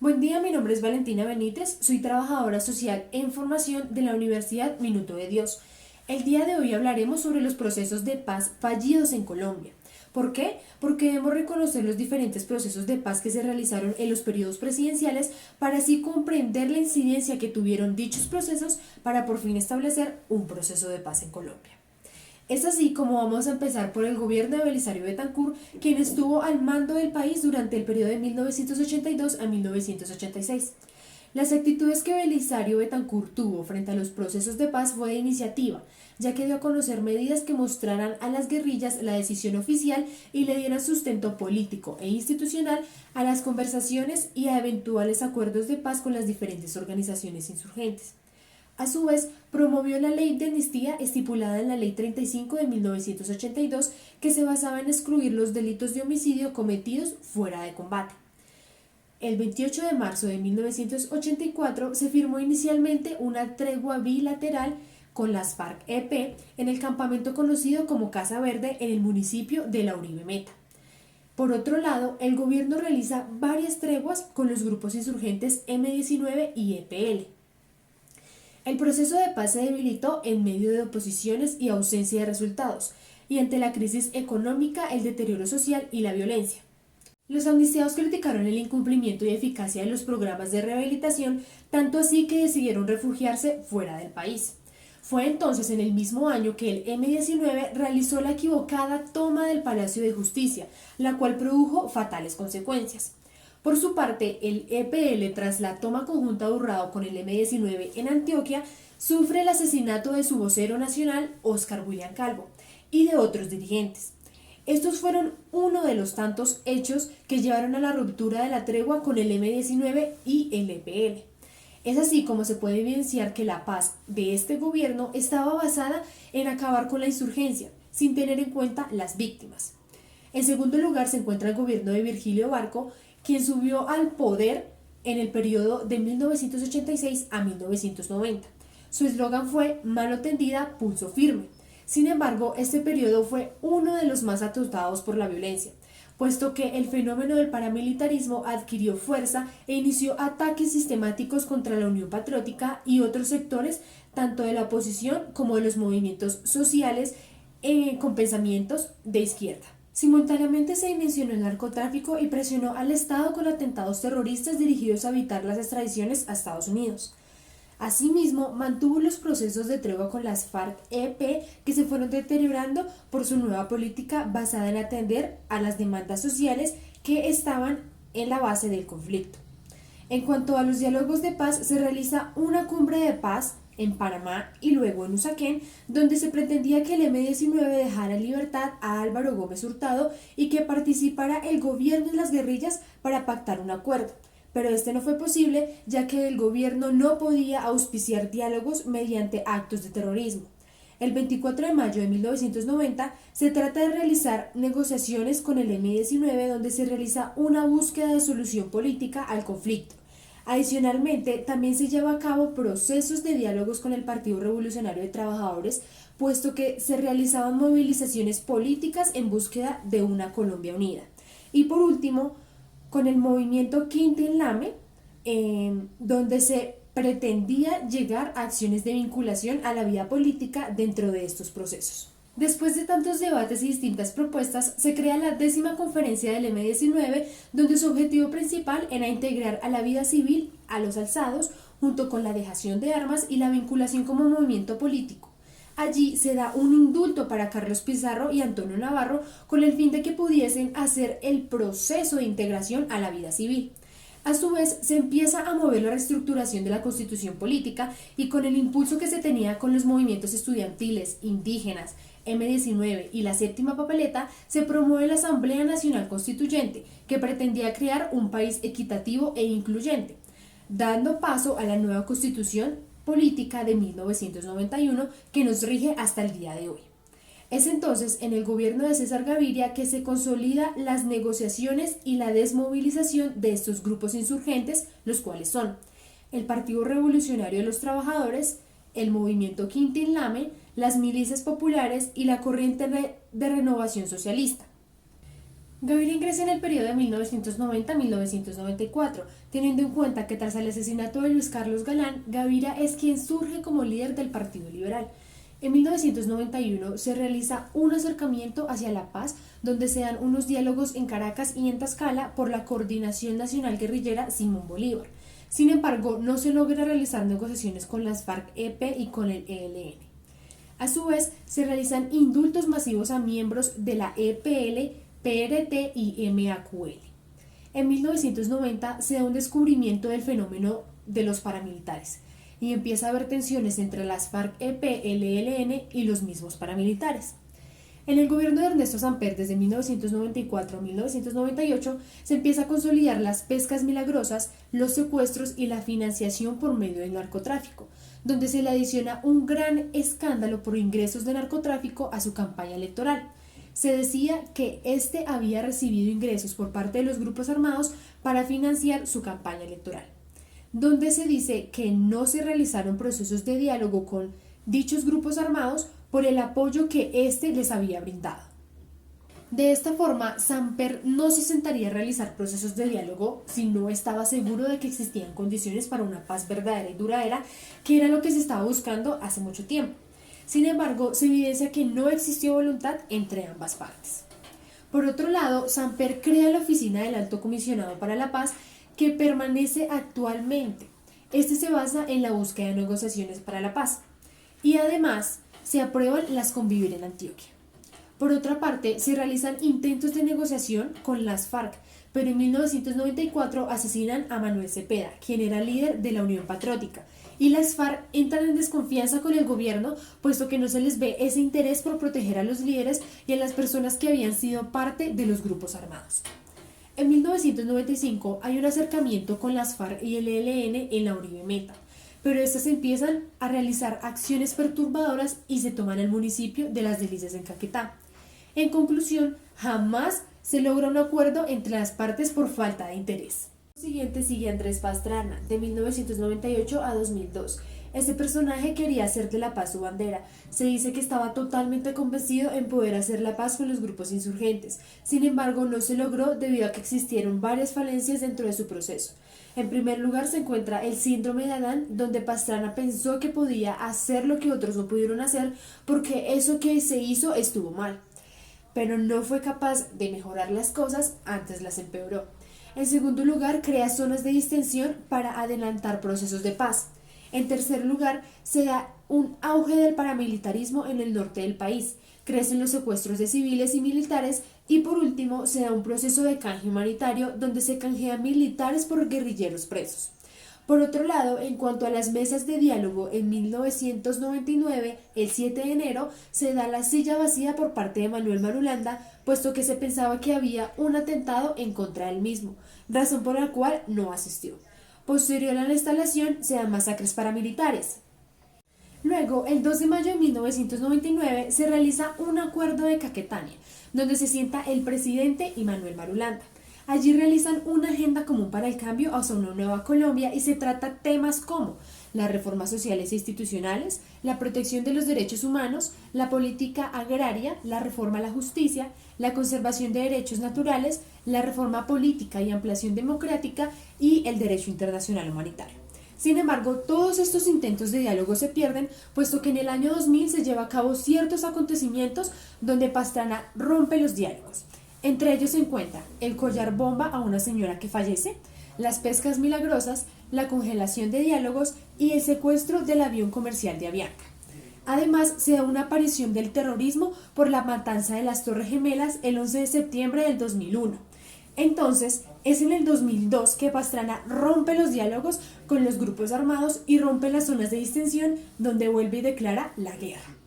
Buen día, mi nombre es Valentina Benítez, soy trabajadora social en formación de la Universidad Minuto de Dios. El día de hoy hablaremos sobre los procesos de paz fallidos en Colombia. ¿Por qué? Porque debemos reconocer los diferentes procesos de paz que se realizaron en los periodos presidenciales para así comprender la incidencia que tuvieron dichos procesos para por fin establecer un proceso de paz en Colombia. Es así como vamos a empezar por el gobierno de Belisario Betancur, quien estuvo al mando del país durante el periodo de 1982 a 1986. Las actitudes que Belisario Betancur tuvo frente a los procesos de paz fue de iniciativa, ya que dio a conocer medidas que mostraran a las guerrillas la decisión oficial y le dieran sustento político e institucional a las conversaciones y a eventuales acuerdos de paz con las diferentes organizaciones insurgentes. A su vez, promovió la ley de amnistía estipulada en la Ley 35 de 1982, que se basaba en excluir los delitos de homicidio cometidos fuera de combate. El 28 de marzo de 1984 se firmó inicialmente una tregua bilateral con las FARC-EP en el campamento conocido como Casa Verde en el municipio de La Uribe Meta. Por otro lado, el gobierno realiza varias treguas con los grupos insurgentes M-19 y EPL. El proceso de paz se debilitó en medio de oposiciones y ausencia de resultados, y ante la crisis económica, el deterioro social y la violencia. Los amnistiados criticaron el incumplimiento y eficacia de los programas de rehabilitación, tanto así que decidieron refugiarse fuera del país. Fue entonces en el mismo año que el M-19 realizó la equivocada toma del Palacio de Justicia, la cual produjo fatales consecuencias. Por su parte, el EPL, tras la toma conjunta de Urrao con el M-19 en Antioquia, sufre el asesinato de su vocero nacional, Óscar William Calvo, y de otros dirigentes. Estos fueron uno de los tantos hechos que llevaron a la ruptura de la tregua con el M-19 y el EPL. Es así como se puede evidenciar que la paz de este gobierno estaba basada en acabar con la insurgencia, sin tener en cuenta las víctimas. En segundo lugar se encuentra el gobierno de Virgilio Barco, quien subió al poder en el periodo de 1986 a 1990. Su eslogan fue "Mano tendida, pulso firme". Sin embargo, este periodo fue uno de los más atotados por la violencia, puesto que el fenómeno del paramilitarismo adquirió fuerza e inició ataques sistemáticos contra la Unión Patriótica y otros sectores, tanto de la oposición como de los movimientos sociales con pensamientos de izquierda. Simultáneamente se dimensionó el narcotráfico y presionó al Estado con atentados terroristas dirigidos a evitar las extradiciones a Estados Unidos. Asimismo, mantuvo los procesos de tregua con las FARC-EP, que se fueron deteriorando por su nueva política basada en atender a las demandas sociales que estaban en la base del conflicto. En cuanto a los diálogos de paz, se realiza una cumbre de paz en Panamá y luego en Usaquén, donde se pretendía que el M-19 dejara en libertad a Álvaro Gómez Hurtado y que participara el gobierno en las guerrillas para pactar un acuerdo. Pero este no fue posible, ya que el gobierno no podía auspiciar diálogos mediante actos de terrorismo. El 24 de mayo de 1990 se trata de realizar negociaciones con el M-19, donde se realiza una búsqueda de solución política al conflicto. Adicionalmente, también se lleva a cabo procesos de diálogos con el Partido Revolucionario de Trabajadores, puesto que se realizaban movilizaciones políticas en búsqueda de una Colombia unida. Y por último, con el movimiento Quintín Lame, donde se pretendía llegar a acciones de vinculación a la vida política dentro de estos procesos. Después de tantos debates y distintas propuestas, se crea la 10ª conferencia del M-19, donde su objetivo principal era integrar a la vida civil a los alzados, junto con la dejación de armas y la vinculación como movimiento político. Allí se da un indulto para Carlos Pizarro y Antonio Navarro con el fin de que pudiesen hacer el proceso de integración a la vida civil. A su vez, se empieza a mover la reestructuración de la constitución política y con el impulso que se tenía con los movimientos estudiantiles, indígenas, M-19 y la séptima papeleta, se promueve la Asamblea Nacional Constituyente, que pretendía crear un país equitativo e incluyente, dando paso a la nueva constitución política de 1991 que nos rige hasta el día de hoy. Es entonces en el gobierno de César Gaviria que se consolida las negociaciones y la desmovilización de estos grupos insurgentes, los cuales son el Partido Revolucionario de los Trabajadores, el Movimiento Quintín Lame, las milicias populares y la Corriente de Renovación Socialista. Gaviria ingresa en el periodo de 1990 a 1994, teniendo en cuenta que tras el asesinato de Luis Carlos Galán, Gaviria es quien surge como líder del Partido Liberal. En 1991 se realiza un acercamiento hacia la paz, donde se dan unos diálogos en Caracas y en Tlaxcala por la Coordinación Nacional Guerrillera Simón Bolívar. Sin embargo, no se logra realizar negociaciones con las FARC-EP y con el ELN. A su vez, se realizan indultos masivos a miembros de la EPL, PRT y MAQL. En 1990 se da un descubrimiento del fenómeno de los paramilitares y empieza a haber tensiones entre las FARC-EP, el ELN y los mismos paramilitares. En el gobierno de Ernesto Samper, desde 1994 a 1998, se empieza a consolidar las pescas milagrosas, los secuestros y la financiación por medio del narcotráfico, donde se le adiciona un gran escándalo por ingresos de narcotráfico a su campaña electoral. Se decía que éste había recibido ingresos por parte de los grupos armados para financiar su campaña electoral, donde se dice que no se realizaron procesos de diálogo con dichos grupos armados por el apoyo que éste les había brindado. De esta forma, Samper no se sentaría a realizar procesos de diálogo si no estaba seguro de que existían condiciones para una paz verdadera y duradera, que era lo que se estaba buscando hace mucho tiempo. Sin embargo, se evidencia que no existió voluntad entre ambas partes. Por otro lado, Samper crea la Oficina del Alto Comisionado para la Paz, que permanece actualmente. Este se basa en la búsqueda de negociaciones para la paz. Y además, se aprueban las Convivir en Antioquia. Por otra parte, se realizan intentos de negociación con las FARC, pero en 1994 asesinan a Manuel Cepeda, quien era líder de la Unión Patriótica, y las FARC entran en desconfianza con el gobierno, puesto que no se les ve ese interés por proteger a los líderes y a las personas que habían sido parte de los grupos armados. En 1995 hay un acercamiento con las FARC y el ELN en la Uribe Meta, pero estas empiezan a realizar acciones perturbadoras y se toman el municipio de Las Delicias en Caquetá. En conclusión, jamás se logra un acuerdo entre las partes por falta de interés. Siguiente sigue Andrés Pastrana, de 1998 a 2002. Este personaje quería hacer de la paz su bandera. Se dice que estaba totalmente convencido en poder hacer la paz con los grupos insurgentes. Sin embargo, no se logró debido a que existieron varias falencias dentro de su proceso. En primer lugar se encuentra el síndrome de Adán, donde Pastrana pensó que podía hacer lo que otros no pudieron hacer porque eso que se hizo estuvo mal, pero no fue capaz de mejorar las cosas, antes las empeoró. En segundo lugar, crea zonas de distensión para adelantar procesos de paz. En tercer lugar, se da un auge del paramilitarismo en el norte del país, crecen los secuestros de civiles y militares y por último se da un proceso de canje humanitario donde se canjean militares por guerrilleros presos. Por otro lado, en cuanto a las mesas de diálogo, en 1999, el 7 de enero, se da la silla vacía por parte de Manuel Marulanda, puesto que se pensaba que había un atentado en contra del mismo, razón por la cual no asistió. Posterior a la instalación, se dan masacres paramilitares. Luego, el 2 de mayo de 1999, se realiza un acuerdo de Caquetania, donde se sienta el presidente y Manuel Marulanda. Allí realizan una agenda común para el cambio hacia una nueva Colombia y se trata temas como las reformas sociales e institucionales, la protección de los derechos humanos, la política agraria, la reforma a la justicia, la conservación de derechos naturales, la reforma política y ampliación democrática y el derecho internacional humanitario. Sin embargo, todos estos intentos de diálogo se pierden, puesto que en el año 2000 se lleva a cabo ciertos acontecimientos donde Pastrana rompe los diálogos. Entre ellos se encuentran el collar bomba a una señora que fallece, las pescas milagrosas, la congelación de diálogos y el secuestro del avión comercial de Avianca. Además, se da una aparición del terrorismo por la matanza de las Torres Gemelas el 11 de septiembre del 2001. Entonces, es en el 2002 que Pastrana rompe los diálogos con los grupos armados y rompe las zonas de distensión, donde vuelve y declara la guerra.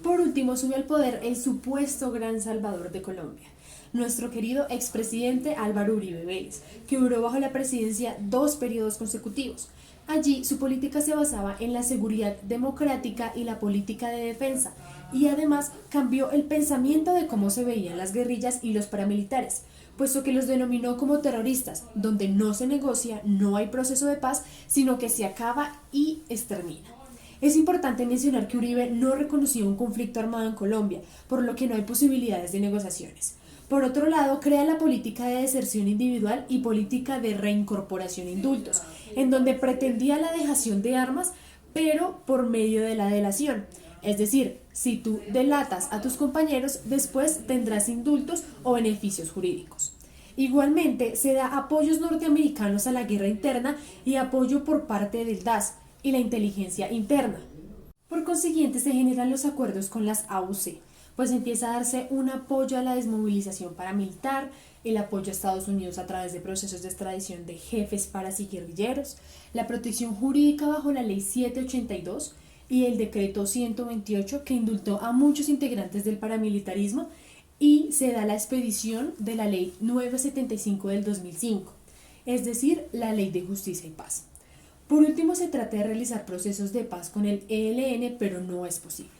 Por último, sube al poder el supuesto gran salvador de Colombia, nuestro querido expresidente Álvaro Uribe Vélez, que duró bajo la presidencia 2 periodos consecutivos. Allí su política se basaba en la seguridad democrática y la política de defensa, y además cambió el pensamiento de cómo se veían las guerrillas y los paramilitares, puesto que los denominó como terroristas, donde no se negocia, no hay proceso de paz, sino que se acaba y extermina. Es importante mencionar que Uribe no reconoció un conflicto armado en Colombia, por lo que no hay posibilidades de negociaciones. Por otro lado, crea la política de deserción individual y política de reincorporación indultos, en donde pretendía la dejación de armas, pero por medio de la delación. Es decir, si tú delatas a tus compañeros, después tendrás indultos o beneficios jurídicos. Igualmente, se da apoyos norteamericanos a la guerra interna y apoyo por parte del DAS y la inteligencia interna. Por consiguiente, se generan los acuerdos con las AUC, pues empieza a darse un apoyo a la desmovilización paramilitar, el apoyo a Estados Unidos a través de procesos de extradición de jefes paras y guerrilleros, la protección jurídica bajo la Ley 782 y el Decreto 128 que indultó a muchos integrantes del paramilitarismo, y se da la expedición de la Ley 975 del 2005, es decir, la Ley de Justicia y Paz. Por último, se trata de realizar procesos de paz con el ELN, pero no es posible.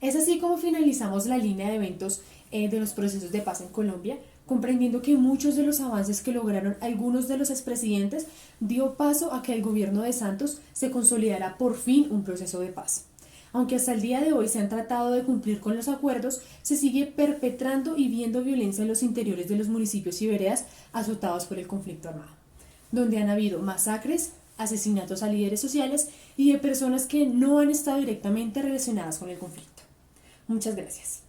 Es así como finalizamos la línea de eventos de los procesos de paz en Colombia, comprendiendo que muchos de los avances que lograron algunos de los expresidentes dio paso a que el gobierno de Santos se consolidara por fin un proceso de paz. Aunque hasta el día de hoy se han tratado de cumplir con los acuerdos, se sigue perpetrando y viendo violencia en los interiores de los municipios y veredas azotados por el conflicto armado, donde han habido masacres, asesinatos a líderes sociales y de personas que no han estado directamente relacionadas con el conflicto. Muchas gracias.